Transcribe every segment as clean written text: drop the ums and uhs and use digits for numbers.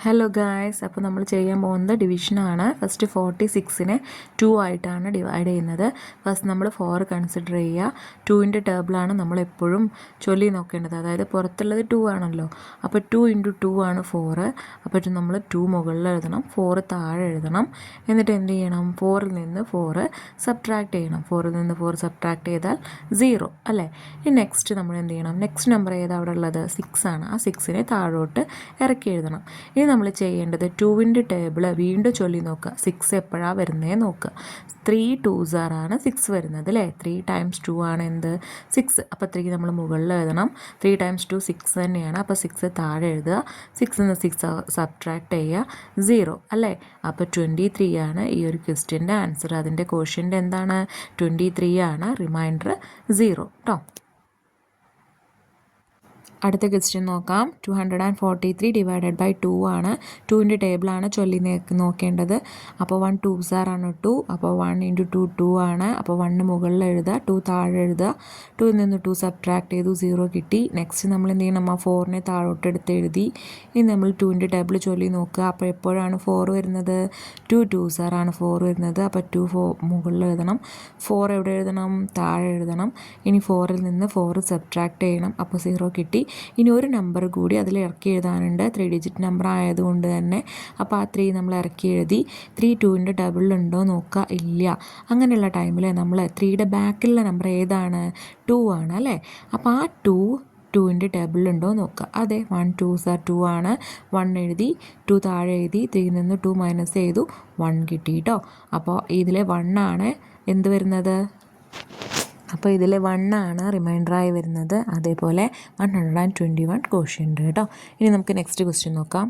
Hello guys, അപ്പോൾ നമ്മൾ ചെയ്യാൻ പോകുന്നത് ഡിവിഷനാണ്. ഫസ്റ്റ് 46നെ 2 ആയിട്ടാണ് ഡിവൈഡ് ചെയ്യുന്നത്. ഫസ്റ്റ് നമ്മൾ 4 കൺസിഡർ ചെയ്യുക. 2ൻ്റെ ടേബിളാണ് നമ്മളെപ്പോഴും ചൊല്ലി നോക്കേണ്ടത്. അതായത് പുറത്തുള്ളത് 2 ആണല്ലോ, അപ്പോൾ 2 × 2 ആണ് 4. അപ്പോൾ നമ്മൾ 2 മുകളിൽ എഴുതണം, 4 താഴെ എഴുതണം. എന്നിട്ട് എന്ത് ചെയ്യണം? 4ൽ നിന്ന് 4 സബ്ട്രാക്ട് ചെയ്യണം. 4ൽ നിന്ന് 4 സബ്ട്രാക്ട് ചെയ്താൽ 0 അല്ലേ. ഇനി നെക്സ്റ്റ് നമ്മൾ എന്ത് ചെയ്യണം? നെക്സ്റ്റ് നമ്പർ ഏതാ അവിടെ ഉള്ളത്? 6 ആണ്. ആ 6നെ താഴോട്ട് ഇറക്കി എഴുതണം. ഇനി നമ്മൾ ചെയ്യേണ്ടത് 2ൻ്റെ ടേബിൾ വീണ്ടും ചൊല്ലി നോക്കുക. 6 എപ്പോഴാണ് വരുന്നത് നോക്കുക. 3 2s ആണ് 6 വരുന്നത് അല്ലേ. 3 × 2 ആണ് എന്ത്? 6. അപ്പോൾ 3 നമ്മൾ മുകളിൽ എഴുതണം. 3 × 2 6 തന്നെയാണ്. അപ്പോൾ 6 താഴെ എഴുതുക. 6ൽ നിന്ന് 6 സബ്ട്രാക്ട് ചെയ്യുക, 0 അല്ലേ. അപ്പോൾ 23 ആണ് ഈ ഒരു ക്വസ്റ്റ്യൻ്റെ ആൻസർ. അതിൻ്റെ ക്വോഷ്യൻ്റ് എന്താണ്? 23 ആണ്. റിമൈൻഡർ 0 കേട്ടോ. അടുത്ത ക്വസ്റ്റ്യൻ നോക്കാം. 243 ഡിവൈഡഡ് ബൈ 2 ആണ്. 2ൻ്റെ ടേബിളാണ് ചൊല്ലി നോക്കേണ്ടത്. അപ്പോൾ 1 2s ആണ് 2. അപ്പോൾ 1 × 2 2 ആണ്. അപ്പോൾ 1 മുകളിൽ എഴുതുക, 2 താഴെ എഴുതുക. 2ൽ നിന്ന് 2 സബ്ട്രാക്ട് ചെയ്തു, 0 കിട്ടി. നെക്സ്റ്റ് നമ്മൾ എന്ത് ചെയ്യണം? 4നെ താഴോട്ട് എടുത്ത് എഴുതി. ഇനി നമ്മൾ 2ൻ്റെ ടേബിൾ ചൊല്ലി നോക്കുക. അപ്പോൾ എപ്പോഴാണ് 4 വരുന്നത്? 2 2s ആണ് 4 വരുന്നത്. അപ്പോൾ 2 മുകളിൽ എഴുതണം. 4 എവിടെ എഴുതണം? താഴെ എഴുതണം. ഇനി 4ൽ നിന്ന് 4 സബ്ട്രാക്ട് ചെയ്യണം. അപ്പോൾ 0 കിട്ടി. ഇനി ഒരു നമ്പർ കൂടി അതിൽ ഇറക്കി എഴുതാനുണ്ട്, 3 ഡിജിറ്റ് നമ്പർ ആയതുകൊണ്ട് തന്നെ. അപ്പോൾ ആ 3 നമ്മൾ ഇറക്കി എഴുതി. 3 2ൻ്റെ ടേബിളിലുണ്ടോ നോക്കുക. ഇല്ല. അങ്ങനെയുള്ള ടൈമിൽ നമ്മൾ 3യുടെ ബാക്കിലുള്ള നമ്പർ ഏതാണ്? 2 ആണ് അല്ലേ. അപ്പോൾ ആ 2ൻ്റെ ടേബിളിലുണ്ടോ നോക്കുക. അതെ, 1 2s are 2 ആണ്. 1 എഴുതി, 2 താഴെ എഴുതി. 3ൽ നിന്ന് 2 മൈനസ് ചെയ്തു, 1 കിട്ടി കേട്ടോ. അപ്പോൾ ഇതിൽ 1 ആണ് എന്ത് വരുന്നത്? അപ്പോൾ ഇതിൽ 1 ആണ് റിമൈൻഡറായി വരുന്നത്. അതേപോലെ 121 ക്വസ്റ്റ്യൻ കേട്ടോ. ഇനി നമുക്ക് നെക്സ്റ്റ് ക്വസ്റ്റ്യൻ നോക്കാം.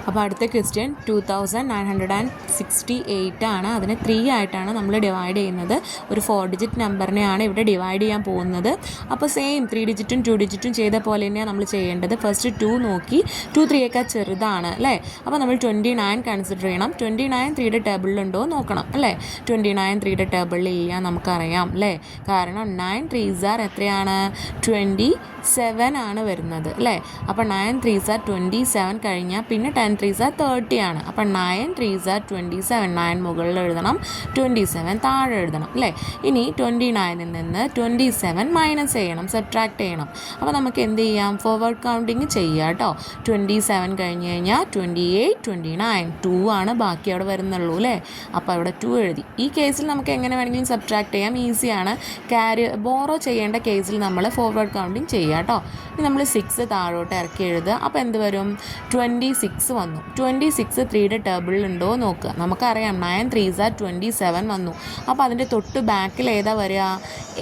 അപ്പോൾ അടുത്ത ക്വസ്റ്റ്യൻ 2968 ആണ്. അതിനെ 3 ആയിട്ടാണ് നമ്മൾ ഡിവൈഡ് ചെയ്യുന്നത്. ഒരു 4 ഡിജിറ്റ് നമ്പറിനെയാണ് ഇവിടെ ഡിവൈഡ് ചെയ്യാൻ പോകുന്നത്. അപ്പോൾ സെയിം 3 ഡിജിറ്റും 2 ഡിജിറ്റും ചെയ്ത പോലെ തന്നെയാണ് നമ്മൾ ചെയ്യേണ്ടത്. ഫസ്റ്റ് 2 നോക്കി, 2 3യേക്കാൾ ചെറുതാണ് അല്ലേ. അപ്പോൾ നമ്മൾ 29 കൺസിഡർ ചെയ്യണം. 29 3യുടെ ടേബിളിലുണ്ടോ നോക്കണം അല്ലേ. 29 3യുടെ ടേബിളിൽ ഇല്ല, നമുക്കറിയാം അല്ലേ. കാരണം 9 3s are എത്രയാണ്? 27 ആണ് വരുന്നത് അല്ലേ. അപ്പോൾ 9 3s are 27 കഴിഞ്ഞാൽ പിന്നെ 10 3s are 30 ആണ്. അപ്പോൾ 9 3s are 27. 9 മുകളിൽ എഴുതണം, 27 താഴെ എഴുതണം അല്ലേ. ഇനി 29ൽ നിന്ന് 27 മൈനസ് ചെയ്യണം, സബ്ട്രാക്ട് ചെയ്യണം. അപ്പോൾ നമുക്ക് എന്ത് ചെയ്യാം? ഫോർവേഡ് കൗണ്ടിങ് ചെയ്യാം കേട്ടോ. 27 കഴിഞ്ഞ് കഴിഞ്ഞാൽ 28 29 2 ആണ് ബാക്കി അവിടെ വരുന്നുള്ളൂ അല്ലേ. അപ്പോൾ അവിടെ 2 എഴുതി. ഈ കേസിൽ നമുക്ക് എങ്ങനെ വേണമെങ്കിലും സബ്ട്രാക്ട് ചെയ്യാം, ഈസിയാണ്. ബോറോ ചെയ്യേണ്ട കേസിൽ നമ്മൾ ഫോർവേഡ് കൗണ്ടിങ് ചെയ്യുക കേട്ടോ. ഇനി നമ്മൾ 6 താഴോട്ട് ഇറക്കി എഴുതുക. അപ്പോൾ എന്ത് വരും? 26 വന്നു. 26 3യുടെ ടേബിളിലുണ്ടോ നോക്കുക. നമുക്കറിയാം 9 3s are 27 വന്നു. അപ്പോൾ അതിൻ്റെ തൊട്ട് ബാക്കിൽ ഏതാ വരിക?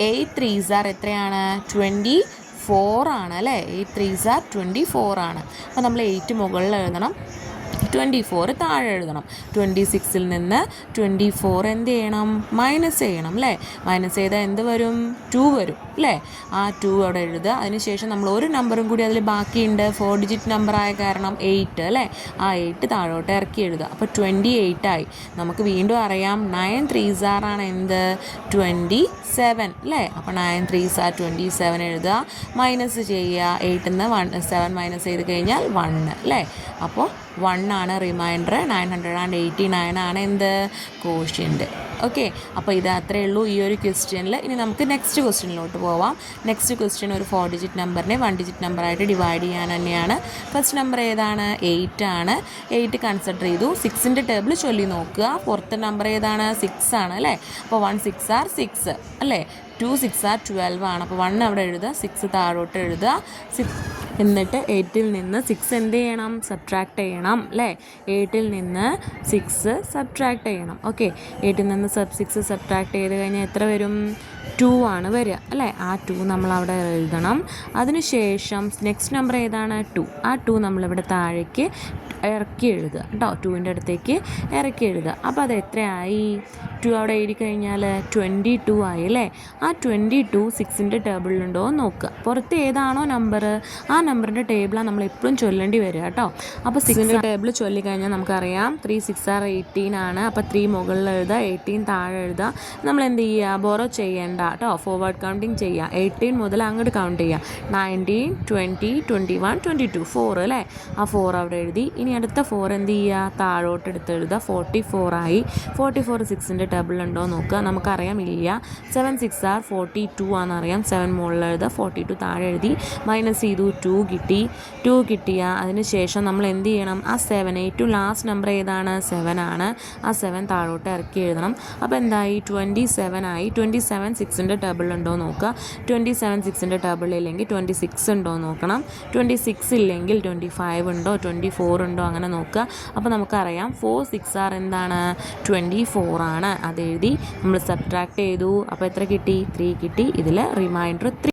8 3s are എത്രയാണ്? 24 ആണ് അല്ലേ. 8 3s are 24 ആണ്. അപ്പോൾ നമ്മൾ 8 മുകളിൽ എഴുതണം, 24 താഴെ എഴുതണം. 26ൽ നിന്ന് 24 എന്ത് ചെയ്യണം? മൈനസ് ചെയ്യണം അല്ലേ. മൈനസ് ചെയ്താൽ എന്ത് വരും? 2 വരും അല്ലേ. ആ 2 അവിടെ എഴുതുക. അതിനുശേഷം നമ്മൾ ഒരു നമ്പറും കൂടി അതിൽ ബാക്കിയുണ്ട്, 4 ഡിജിറ്റ് നമ്പറായ കാരണം 8 അല്ലേ. ആ 8 താഴോട്ട് ഇറക്കി എഴുതുക. അപ്പോൾ 28 ആയി. നമുക്ക് വീണ്ടും അറിയാം 9 3s are ആണ് എന്ത്? 27 അല്ലേ. അപ്പോൾ 9 3s are 27 എഴുതുക, മൈനസ് ചെയ്യുക. 8ൽ നിന്ന് 7 മൈനസ് ചെയ്ത് കഴിഞ്ഞാൽ 1 അല്ലേ. അപ്പോൾ 1 ആണ് റിമൈൻഡർ. 989 ആണ് എന്ത്? ക്വോഷ്യൻ്റ്. ഓക്കെ, അപ്പോൾ ഇത് അത്രയേ ഉള്ളൂ ഈ ഒരു ക്വസ്റ്റ്യനിൽ. ഇനി നമുക്ക് നെക്സ്റ്റ് ക്വസ്റ്റ്യനിലോട്ട് പോവാം. നെക്സ്റ്റ് ക്വസ്റ്റ്യൻ ഒരു 4 ഡിജിറ്റ് നമ്പറിനെ 1 ഡിജിറ്റ് നമ്പറായിട്ട് ഡിവൈഡ് ചെയ്യാൻ തന്നെയാണ്. ഫസ്റ്റ് നമ്പർ ഏതാണ്? 8 ആണ്. 8 കൺസിഡർ ചെയ്തു. 6ൻ്റെ ടേബിൾ ചൊല്ലി നോക്കുക. പുറത്തെ നമ്പർ ഏതാണ്? 6 ആണ് അല്ലേ. അപ്പോൾ 1 6 are 6 അല്ലേ. 2 6 are 12 ആണ്. അപ്പോൾ 1 അവിടെ എഴുതുക, 6 താഴോട്ട് എഴുതുക. എന്നിട്ട് 8ൽ നിന്ന് 6 എന്ത് ചെയ്യണം? സബ്ട്രാക്ട് ചെയ്യണം അല്ലേ. 8ൽ നിന്ന് 6 സബ്ട്രാക്ട് ചെയ്യണം. ഓക്കെ, 8ൽ നിന്ന് 6 സബ്ട്രാക്ട് ചെയ്ത് കഴിഞ്ഞാൽ എത്ര വരും? 2 ആണ് വരിക അല്ലേ. ആ 2 നമ്മളവിടെ എഴുതണം. അതിനുശേഷം നെക്സ്റ്റ് നമ്പർ ഏതാണ്? 2. ആ 2 നമ്മളിവിടെ താഴേക്ക് ഇറക്കി എഴുതുക കേട്ടോ. 2ൻ്റെ അടുത്തേക്ക് ഇറക്കി എഴുതുക. അപ്പോൾ അത് എത്രയായി? ടു അവിടെ എഴുതി കഴിഞ്ഞാൽ 22 ആയി അല്ലേ. ആ 22 6ൻ്റെ ടേബിളിലുണ്ടോ എന്ന് നോക്കുക. പുറത്ത് ഏതാണോ നമ്പർ ആ നമ്പറിൻ്റെ ടേബിളാണ് നമ്മൾ എപ്പോഴും ചൊല്ലേണ്ടി വരിക കേട്ടോ. അപ്പോൾ 6ൻ്റെ ടേബിൾ ചൊല്ലിക്കഴിഞ്ഞാൽ നമുക്കറിയാം 3 6 are 18 ആണ്. അപ്പോൾ 3 മുകളിൽ എഴുതുക, 18 താഴെ എഴുതുക. നമ്മൾ എന്ത് ചെയ്യുക, ബോറോ ചെയ്യേണ്ട കേട്ടോ, ഫോർവേഡ് കൗണ്ടിങ് ചെയ്യുക. 18 മുതൽ അങ്ങോട്ട് കൗണ്ട് ചെയ്യുക. 19 20 21 22 4 അല്ലേ. ആ 4 അവിടെ എഴുതി. ഇനി അടുത്ത 4 എന്ത് ചെയ്യുക, താഴോട്ട് എടുത്ത് എഴുതുക. 44 ആയി. 44 6ൻ്റെ ടേബിളുണ്ടോ നോക്കുക. നമുക്കറിയാം ഇല്ല. 7 6 are 42 ആണെന്നറിയാം. 7 മുകളിൽ എഴുതുക, 42 താഴെ എഴുതി. മൈനസ് ചെയ്തു, 2 കിട്ടി. 2 കിട്ടിയ അതിന് ശേഷം നമ്മൾ എന്ത് ചെയ്യണം, ആ 7 ഏറ്റവും ലാസ്റ്റ് നമ്പർ ഏതാണ്, 7 ആണ്. ആ 7 താഴോട്ട് ഇറക്കി എഴുതണം. അപ്പോൾ എന്തായി, 27 ആയി. 27 6ൻ്റെ ടേബിളുണ്ടോ നോക്കുക. 27 6ൻ്റെ ടേബിളില്ലെങ്കിൽ 26 ഉണ്ടോ നോക്കണം. 26 ഇല്ലെങ്കിൽ 25 ഉണ്ടോ 24 ഉണ്ടോ അങ്ങനെ നോക്കുക. അപ്പോൾ നമുക്കറിയാം 4 6 are എന്താണ്, 24 ആണ്. അതെഴുതി നമ്മൾ സബ്ട്രാക്ട് ചെയ്തു. അപ്പോൾ എത്ര കിട്ടി, 3 കിട്ടി. ഇതിൽ റിമൈൻഡർ 3.